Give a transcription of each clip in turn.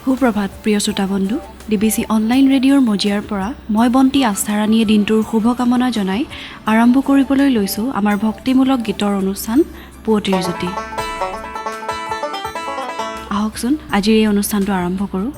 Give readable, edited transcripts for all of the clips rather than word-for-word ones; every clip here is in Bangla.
সুপ্ৰভাত প্ৰিয় শ্ৰোতা বন্ধু ডিবিসি অনলাইন ৰেডিঅ'ৰ মজিয়াৰ পৰা মই বন্তি আস্থাৰাণীয়ে দিনটোৰ শুভকামনা জনাই আৰম্ভ কৰিবলৈ লৈছোঁ আমাৰ ভক্তিমূলক গীতৰ অনুষ্ঠান পুৱতিৰ জ্যোতি। আহকচোন আজিৰ এই অনুষ্ঠানটো আৰম্ভ কৰোঁ।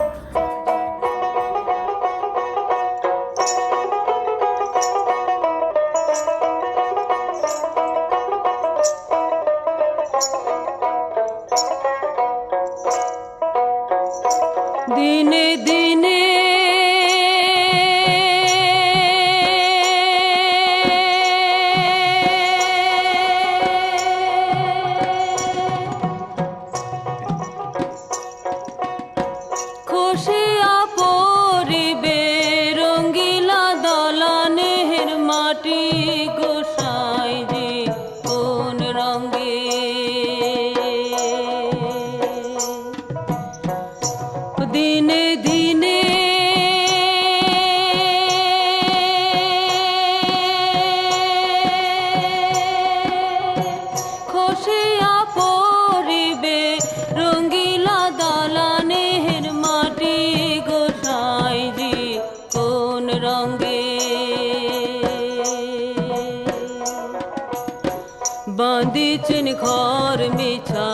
দিনে দিনে খুশিয়া পরিবে রঙ্গিলা দলানের মাটি গোসাই যে কোন রঙে দিনে দিনে খসিয়া পরিবে রঙ্গিলা দালানের মাটি গোসাই যে কোন রঙে বাঁধিছেন ঘর মিছা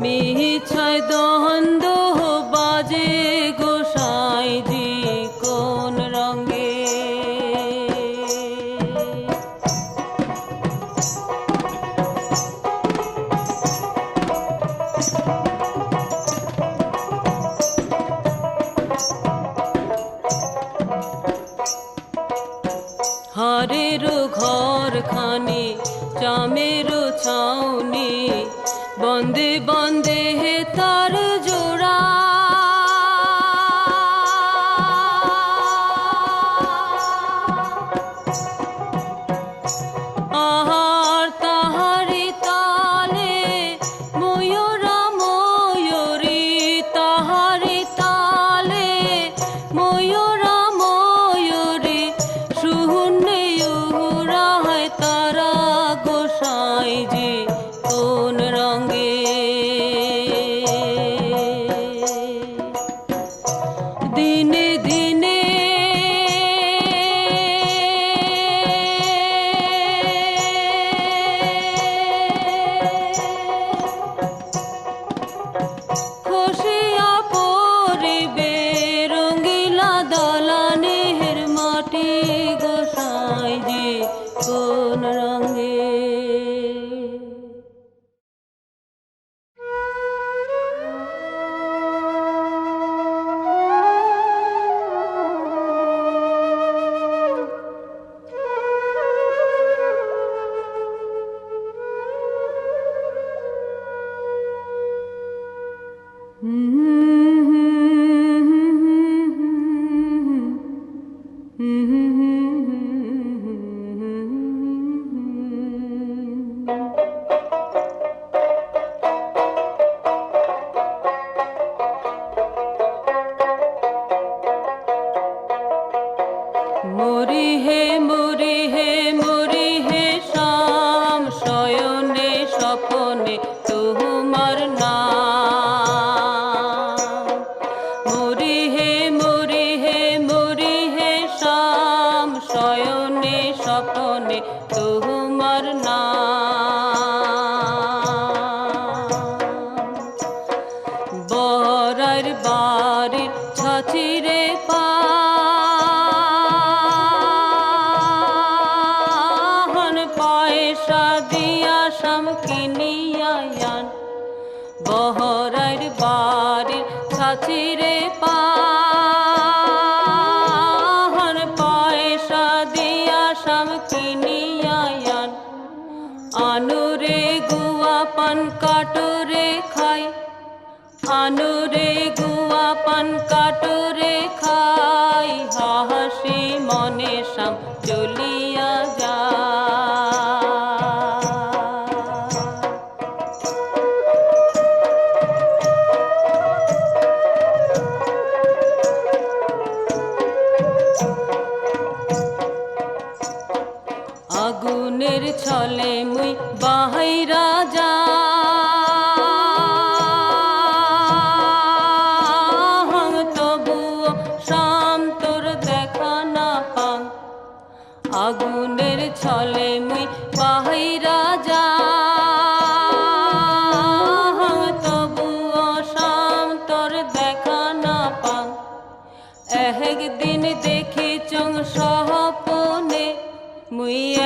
মিছায় দ্বন্দ্ব বাজে গোসাই জি কোন রঙে হারেরও ঘর খানি চামেরও ছাউনি বন্দে বন্দে তার জোড়া আহার তাহারি তালে ময়ূরা ময়ূরী তাহারি তালে ময়ূরা ময়ূরী শূন্যে উড়ায় তারা গোসাই যে কোন রঙে দিনে দিনে খসিয়া পরিবে রঙ্গিলা দলানের মাটি গোসাই যে কোন রঙে মরি হে মরি হে মরি হে শাম শয়নে স্বপনে তোমার নাম মরি হে মরি হে মরি হে শাম শয়নে স্বপনে তোমার নাম বরার বাড়ির ছাচিরে পা কিনিয়ায়ান বহরার বাড়ির ছাচিরে পাহান পয়সা দিয়া শাম কিনিয়ায়ান আনুরে গুয়া পান কাটরে খাই আনুরে গুয়া পান কাটরে খাই হাসি মনে শাম চলিয়া যা আগুনের ছলে মুই বাহাইরা যা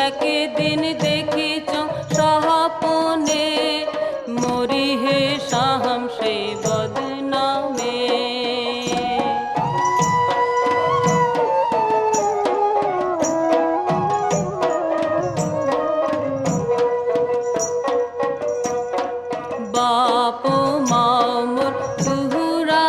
একদিন দেখিছ সহপনে মরি হে শাহাম সে বদনামে বাপ মামুর দুহুরা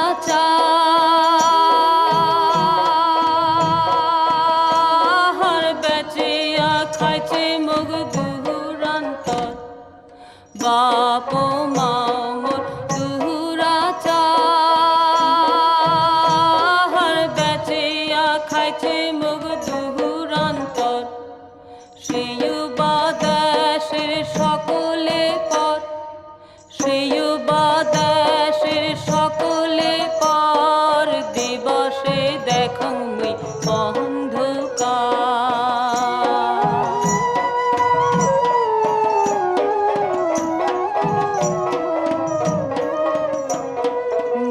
চাহার বেচিয়া খাইছে মুগ দুহুরান্তর বাপ মামুর দুহুরা চাহার বেচিয়া খাইছে মুগ দুহুরান্তর শ্রেয় বাদাসের সকলে পর শ্রেয় বাদাসের সকলে পর দিবসে দেখং মুই অন্ধকার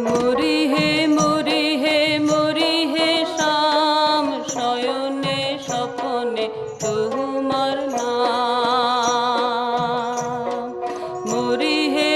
মরি হে মরি হে মরি হে শাম শয়নে স্বপনে তোমার নাম মরি হে